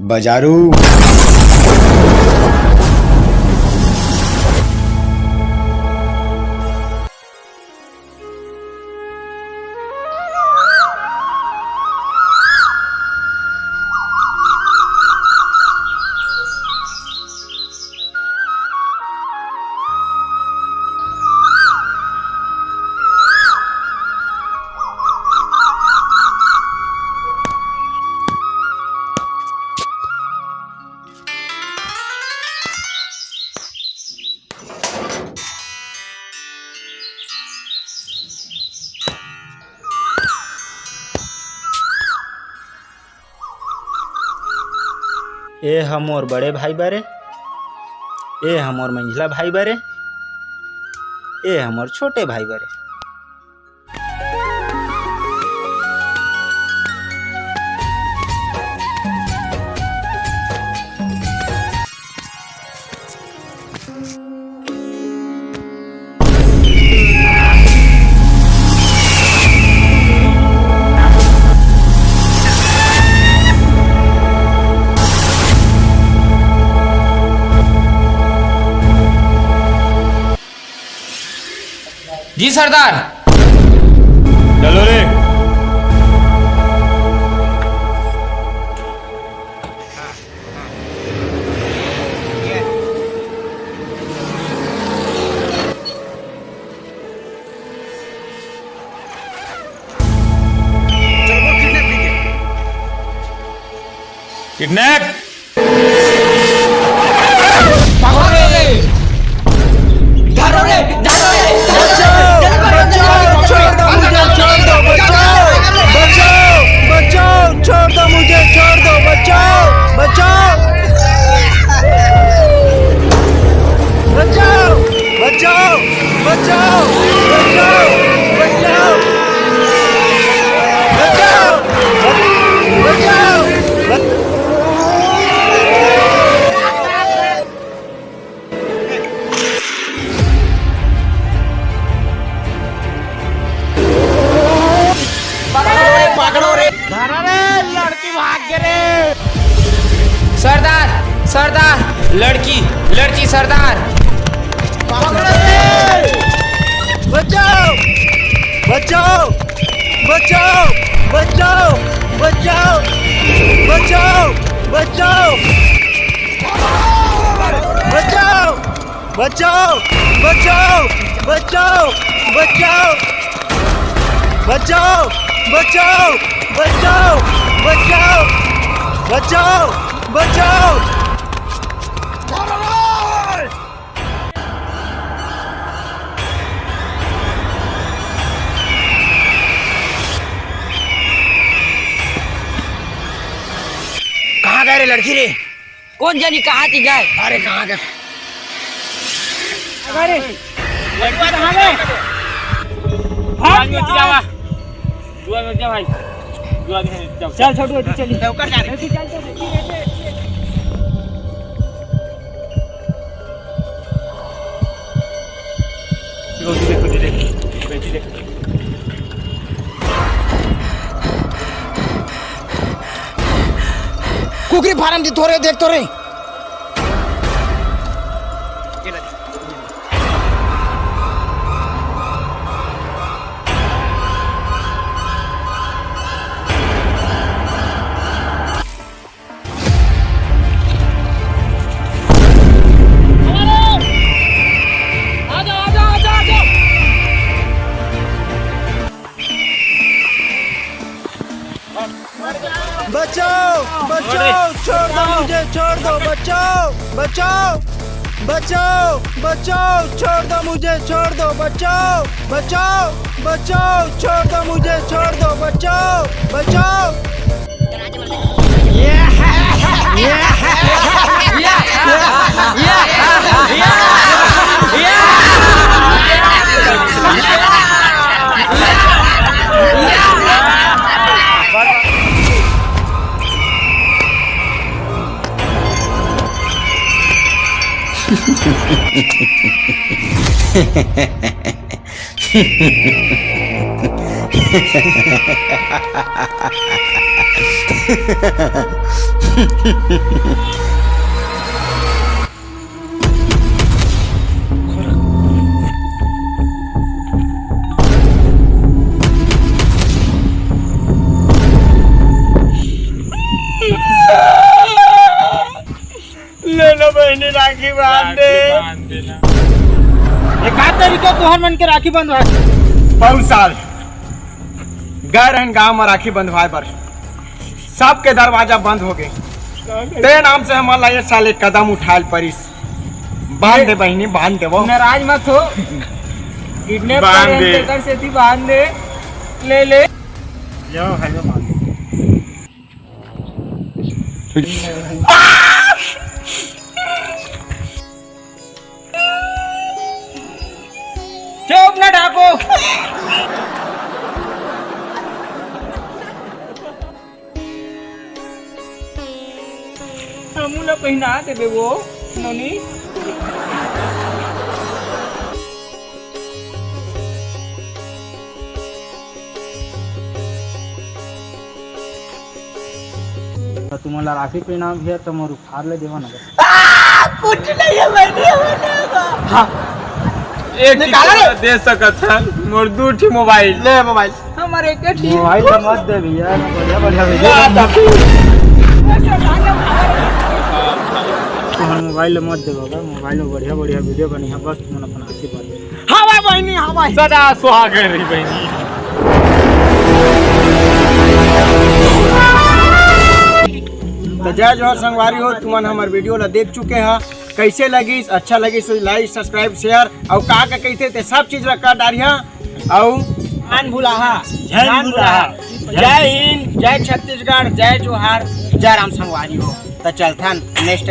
बाजारू। ए हमोर बड़े भाई बारे, ए हमोर मंझला भाई बारे, ए हमोर छोटे भाई बारे। जी सरदार। चलो रे। किडनैप। सरदार सरदार, लड़की लड़की सरदार। बचाओ बचाओ बचाओ बचाओ बचाओ बचाओ बचाओ बचाओ बचाओ बचाओ बचाओ बचाओ बचाओ बचाओ बचाओ बचाओ बचाओ बचाओ। कहाँ गए रे लड़की रे? कौन जानी कहाँ थी गए? अरे कहाँ गए? अरे लड़की कहाँ गए? भाई चल छोटू चल कुकरी फार्म दी थोड़े देख तो रे। बचाओ बचाओ, छोड़ दो मुझे, छोड़ दो, बचाओ बचाओ बचाओ बचाओ, छोड़ दो मुझे, छोड़ दो, बचाओ बचाओ बचाओ, छोड़ दो मुझे, छोड़ दो, बचाओ बचाओ। ले लो बहनी राखी बांध दे। एक आध तरीका तोहर मन के राखी बंधवा बहुत साल गए रहन गाँव में राखी बंधवाए पर सबके दरवाजा बंद हो गए। ते नाम से हमारा ये साल एक कदम उठाल परिस। बांध दे बहनी, बांध दे। वो नाराज मत हो, किडनैप बांध करे दे। तेकर से थी बांध दे, ले ले। जाओ हेलो बांध दे। चुप ना ढाको। हमूला पहना देबे वो नोनी। तुम्हाला राखी पहना भी तो मोर उखाड़ ले देवा ना। एक दे सकत है मोर दू ठी मोबाइल। ले मोबाइल। हमारे के ठीक मोबाइल मत दे भैया, बढ़िया बढ़िया वीडियो तुम्हारे मोबाइल मत दे बाबा। मोबाइल में बढ़िया बढ़िया वीडियो बनी है, बस तुम अपना आशीर्वाद दे। हवा बहनी हवा सदा सुहाग रही बहनी। तो जय जोहर संगवारी हो, तुमन हमार वीडियो ला देख चुके हैं। कैसे लगी? अच्छा लगी तो लाइक सब्सक्राइब शेयर और का कहते थे सब चीज रखा डारिया। और मान भुलाहा, जय भुलाहा। जय हिंद, जय छत्तीसगढ़, जय जोहार, जय राम संगवारी हो। तो चलथन नेक्स्ट